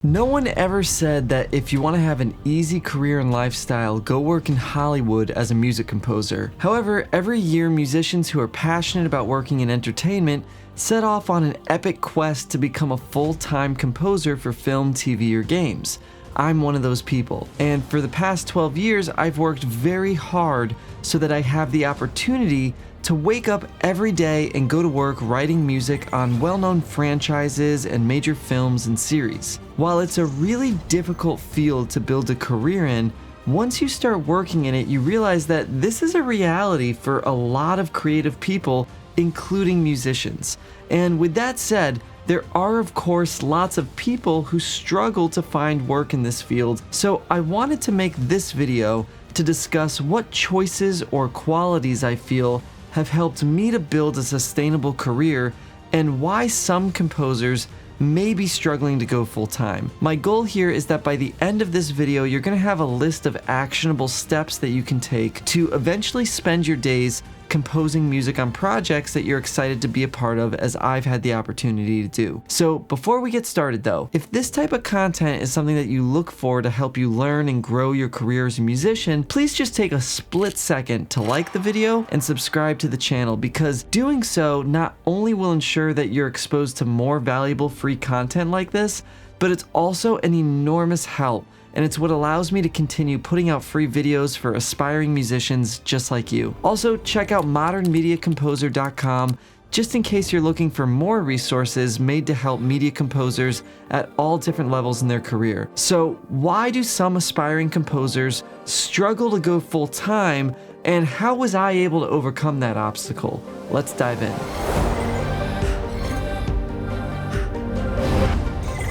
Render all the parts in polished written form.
No one ever said that if you want to have an easy career and lifestyle, go work in Hollywood as a music composer. However, every year musicians who are passionate about working in entertainment set off on an epic quest to become a full-time composer for film, TV, or games. I'm one of those people, and for the past 12 years I've worked very hard so that I have the opportunity to wake up every day and go to work writing music on well-known franchises and major films and series. While it's a really difficult field to build a career in, once you start working in it, you realize that this is a reality for a lot of creative people, including musicians. And with that said, there are of course lots of people who struggle to find work in this field, so I wanted to make this video to discuss what choices or qualities I feel have helped me to build a sustainable career and why some composers may be struggling to go full-time. My goal here is that by the end of this video, you're going to have a list of actionable steps that you can take to eventually spend your days composing music on projects that you're excited to be a part of, as I've had the opportunity to do. So before we get started though, if this type of content is something that you look for to help you learn and grow your career as a musician, please just take a split second to like the video and subscribe to the channel, because doing so not only will ensure that you're exposed to more valuable free content like this, but it's also an enormous help, and it's what allows me to continue putting out free videos for aspiring musicians just like you. Also, check out modernmediacomposer.com just in case you're looking for more resources made to help media composers at all different levels in their career. So, why do some aspiring composers struggle to go full-time, and how was I able to overcome that obstacle? Let's dive in.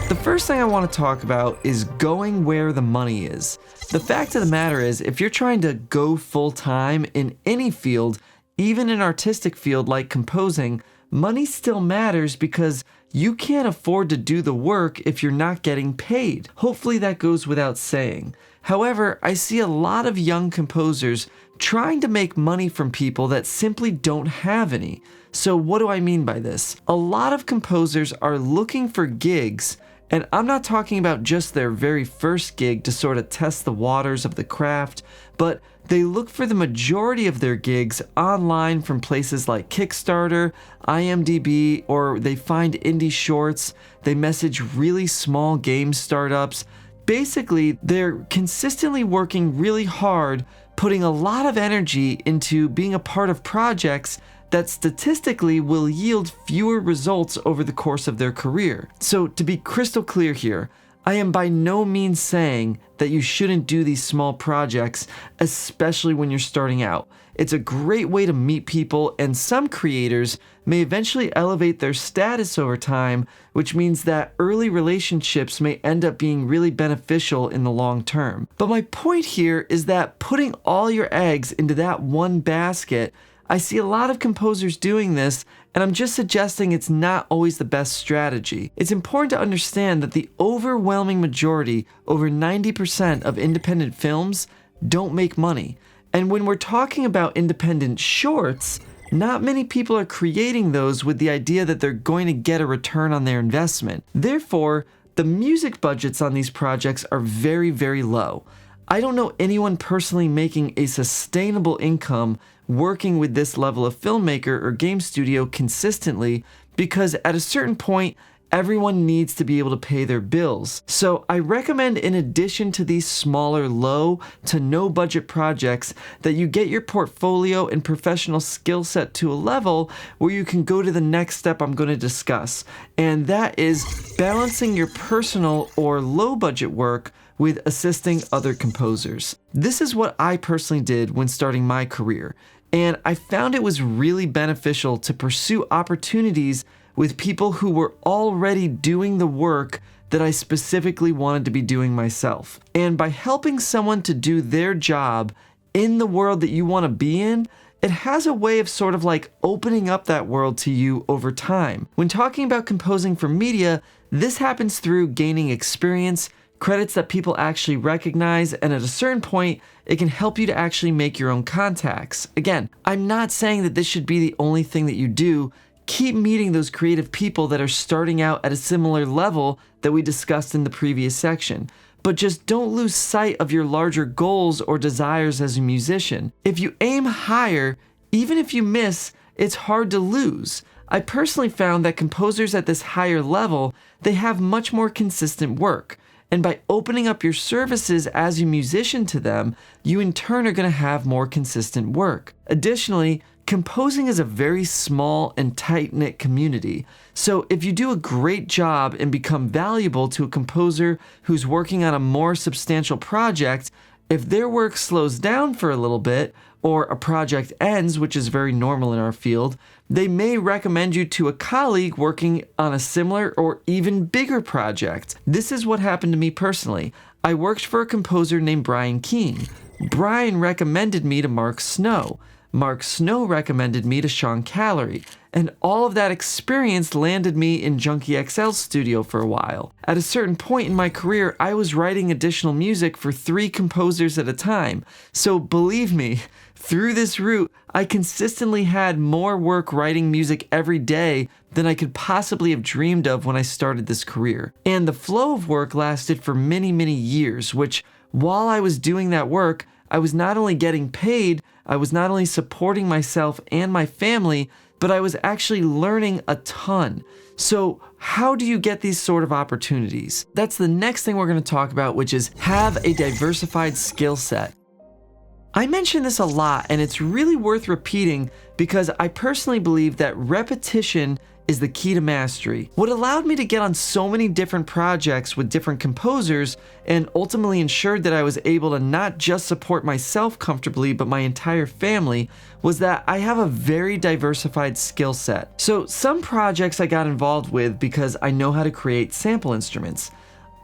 The first thing I want to talk about is going where the money is. The fact of the matter is, if you're trying to go full-time in any field, even an artistic field like composing, money still matters because you can't afford to do the work if you're not getting paid. Hopefully that goes without saying. However, I see a lot of young composers trying to make money from people that simply don't have any. So what do I mean by this? A lot of composers are looking for gigs, and I'm not talking about just their very first gig to sort of test the waters of the craft, but they look for the majority of their gigs online from places like Kickstarter, IMDb, or they find indie shorts, they message really small game startups. Basically, they're consistently working really hard, putting a lot of energy into being a part of projects that statistically will yield fewer results over the course of their career. So to be crystal clear here, I am by no means saying that you shouldn't do these small projects, especially when you're starting out. It's a great way to meet people, and some creators may eventually elevate their status over time, which means that early relationships may end up being really beneficial in the long term. But my point here is that putting all your eggs into that one basket, I see a lot of composers doing this, and I'm just suggesting it's not always the best strategy. It's important to understand that the overwhelming majority, over 90% of independent films, don't make money. And when we're talking about independent shorts, not many people are creating those with the idea that they're going to get a return on their investment. Therefore, the music budgets on these projects are very, very low. I don't know anyone personally making a sustainable income working with this level of filmmaker or game studio consistently, because at a certain point, everyone needs to be able to pay their bills. So I recommend, in addition to these smaller low to no budget projects, that you get your portfolio and professional skill set to a level where you can go to the next step I'm going to discuss, and that is balancing your personal or low budget work with assisting other composers. This is what I personally did when starting my career, and I found it was really beneficial to pursue opportunities with people who were already doing the work that I specifically wanted to be doing myself. And by helping someone to do their job in the world that you want to be in, it has a way of sort of like opening up that world to you over time. When talking about composing for media, this happens through gaining experience, credits that people actually recognize, and at a certain point, it can help you to actually make your own contacts. Again, I'm not saying that this should be the only thing that you do. keep meeting those creative people that are starting out at a similar level that we discussed in the previous section. But just don't lose sight of your larger goals or desires as a musician. If you aim higher, even if you miss, it's hard to lose. I personally found that composers at this higher level, they have much more consistent work. And by opening up your services as a musician to them, you in turn are going to have more consistent work. Additionally, composing is a very small and tight-knit community. So if you do a great job and become valuable to a composer who's working on a more substantial project, if their work slows down for a little bit, or a project ends, which is very normal in our field, they may recommend you to a colleague working on a similar or even bigger project. This is what happened to me personally. I worked for a composer named Brian Keene. Brian recommended me to Mark Snow. Mark Snow recommended me to Sean Callery, and all of that experience landed me in Junkie XL's studio for a while. At a certain point in my career, I was writing additional music for 3 composers at a time, so believe me, through this route, I consistently had more work writing music every day than I could possibly have dreamed of when I started this career. And the flow of work lasted for many, many years, which, while I was doing that work, I was not only getting paid, I was not only supporting myself and my family, but I was actually learning a ton. So how do you get these sort of opportunities? That's the next thing we're going to talk about, which is have a diversified skill set. I mention this a lot, and it's really worth repeating because I personally believe that repetition is the key to mastery. What allowed me to get on so many different projects with different composers and ultimately ensured that I was able to not just support myself comfortably, but my entire family, was that I have a very diversified skill set. So some projects I got involved with because I know how to create sample instruments.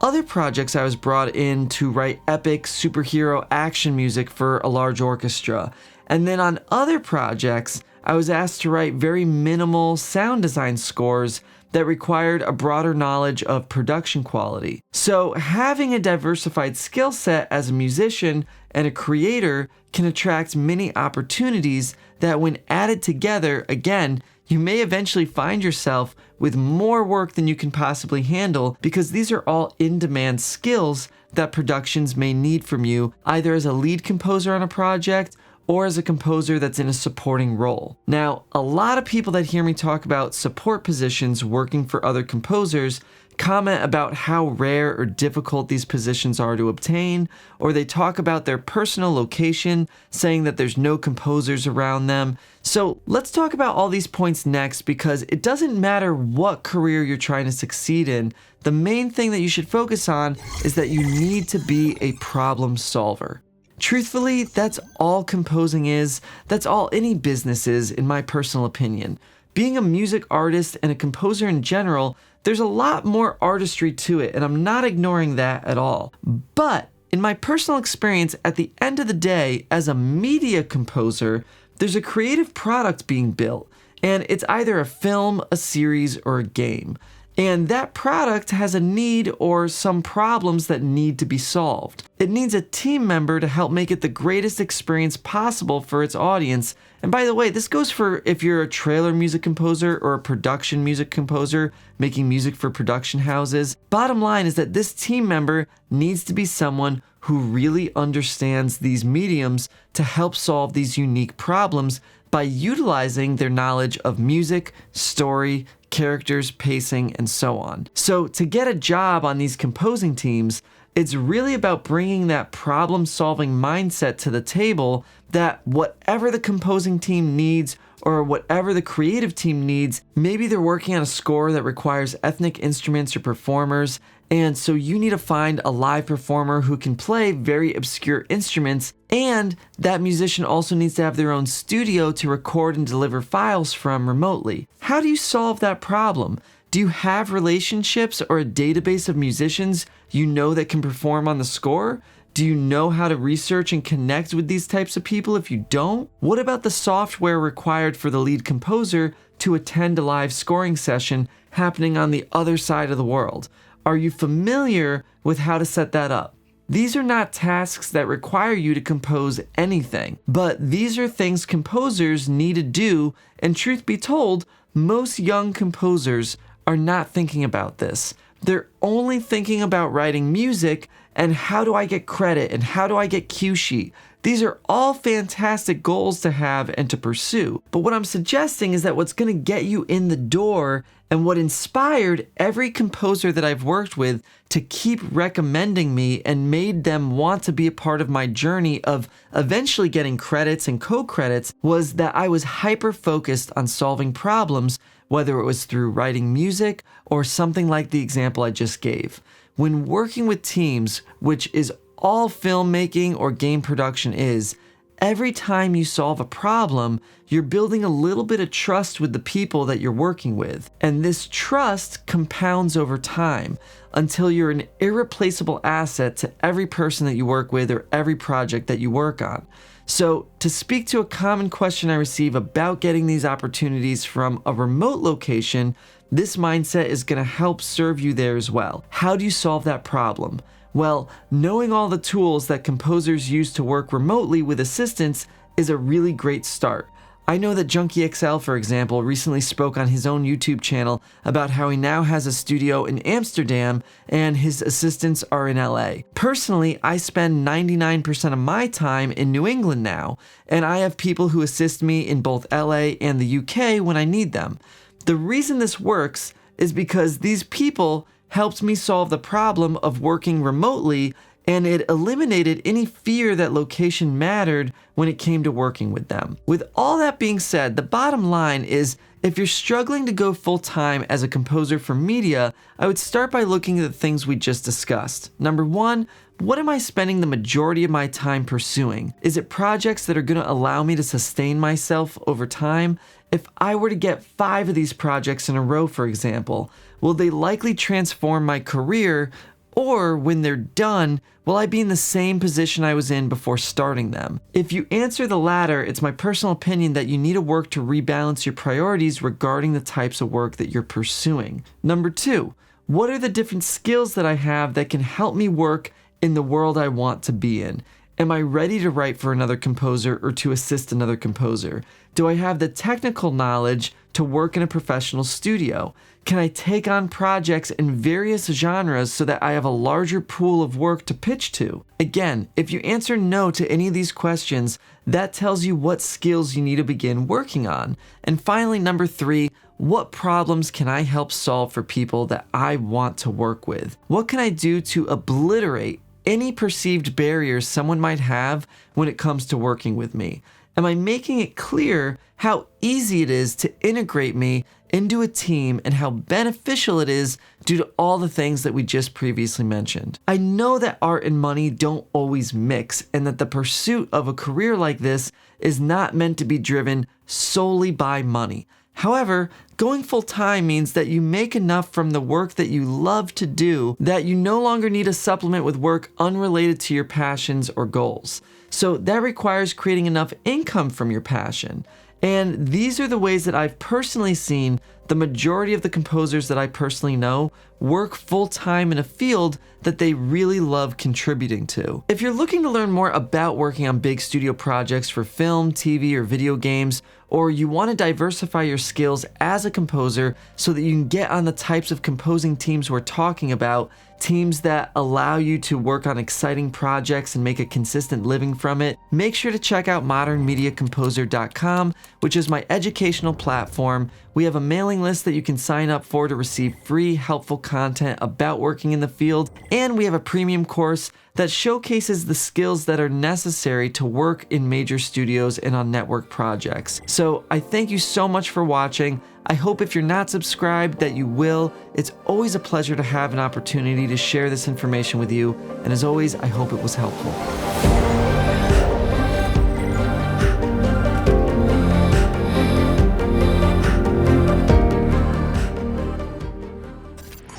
Other projects I was brought in to write epic superhero action music for a large orchestra. And then on other projects, I was asked to write very minimal sound design scores that required a broader knowledge of production quality. So having a diversified skill set as a musician and a creator can attract many opportunities that, when added together, again, you may eventually find yourself with more work than you can possibly handle, because these are all in-demand skills that productions may need from you, either as a lead composer on a project or as a composer that's in a supporting role. Now, a lot of people that hear me talk about support positions working for other composers comment about how rare or difficult these positions are to obtain, or they talk about their personal location, saying that there's no composers around them. So let's talk about all these points next, because it doesn't matter what career you're trying to succeed in. The main thing that you should focus on is that you need to be a problem solver. Truthfully, that's all composing is. That's all any business is, in my personal opinion. Being a music artist and a composer in general, there's a lot more artistry to it, and I'm not ignoring that at all. But in my personal experience, at the end of the day, as a media composer, there's a creative product being built, and it's either a film, a series, or a game. And that product has a need or some problems that need to be solved. It needs a team member to help make it the greatest experience possible for its audience. And by the way, this goes for if you're a trailer music composer or a production music composer making music for production houses. Bottom line is that this team member needs to be someone who really understands these mediums to help solve these unique problems by utilizing their knowledge of music, story, characters, pacing, and so on. So to get a job on these composing teams, it's really about bringing that problem-solving mindset to the table, that whatever the composing team needs or whatever the creative team needs, maybe they're working on a score that requires ethnic instruments or performers, and so you need to find a live performer who can play very obscure instruments, and that musician also needs to have their own studio to record and deliver files from remotely. How do you solve that problem? Do you have relationships or a database of musicians you know that can perform on the score? Do you know how to research and connect with these types of people if you don't? What about the software required for the lead composer to attend a live scoring session happening on the other side of the world? Are you familiar with how to set that up? These are not tasks that require you to compose anything, but these are things composers need to do, and truth be told, most young composers are not thinking about this. They're only thinking about writing music and how do I get credit and how do I get cue sheet. These are all fantastic goals to have and to pursue. But what I'm suggesting is that what's going to get you in the door and what inspired every composer that I've worked with to keep recommending me and made them want to be a part of my journey of eventually getting credits and co-credits was that I was hyper-focused on solving problems, whether it was through writing music or something like the example I just gave. When working with teams, which is all filmmaking or game production is, every time you solve a problem, you're building a little bit of trust with the people that you're working with. And this trust compounds over time until you're an irreplaceable asset to every person that you work with or every project that you work on. So, to speak to a common question I receive about getting these opportunities from a remote location, this mindset is going to help serve you there as well. How do you solve that problem? Well, knowing all the tools that composers use to work remotely with assistants is a really great start. I know that Junkie XL, for example, recently spoke on his own YouTube channel about how he now has a studio in Amsterdam and his assistants are in LA. Personally, I spend 99% of my time in New England now, and I have people who assist me in both LA and the UK when I need them. The reason this works is because these people helped me solve the problem of working remotely, and it eliminated any fear that location mattered when it came to working with them. With all that being said, the bottom line is if you're struggling to go full-time as a composer for media, I would start by looking at the things we just discussed. Number one, what am I spending the majority of my time pursuing? Is it projects that are going to allow me to sustain myself over time? If I were to get 5 of these projects in a row, for example, will they likely transform my career? Or when they're done, will I be in the same position I was in before starting them? If you answer the latter, it's my personal opinion that you need to work to rebalance your priorities regarding the types of work that you're pursuing. Number 2, what are the different skills that I have that can help me work in the world I want to be in? Am I ready to write for another composer or to assist another composer? Do I have the technical knowledge to work in a professional studio? Can I take on projects in various genres so that I have a larger pool of work to pitch to? Again, if you answer no to any of these questions, that tells you what skills you need to begin working on. And finally, number 3, what problems can I help solve for people that I want to work with? What can I do to obliterate any perceived barriers someone might have when it comes to working with me? Am I making it clear how easy it is to integrate me into a team and how beneficial it is due to all the things that we just previously mentioned? I know that art and money don't always mix and that the pursuit of a career like this is not meant to be driven solely by money. However, going full-time means that you make enough from the work that you love to do that you no longer need a supplement with work unrelated to your passions or goals. So that requires creating enough income from your passion. And these are the ways that I've personally seen the majority of the composers that I personally know work full-time in a field that they really love contributing to. If you're looking to learn more about working on big studio projects for film, TV, or video games, or you want to diversify your skills as a composer so that you can get on the types of composing teams we're talking about, teams that allow you to work on exciting projects and make a consistent living from it, make sure to check out modernmediacomposer.com, which is my educational platform. We have a mailing list that you can sign up for to receive free, helpful content about working in the field, and we have a premium course that showcases the skills that are necessary to work in major studios and on network projects. So I thank you so much for watching. I hope if you're not subscribed that you will. It's always a pleasure to have an opportunity to share this information with you. And as always, I hope it was helpful.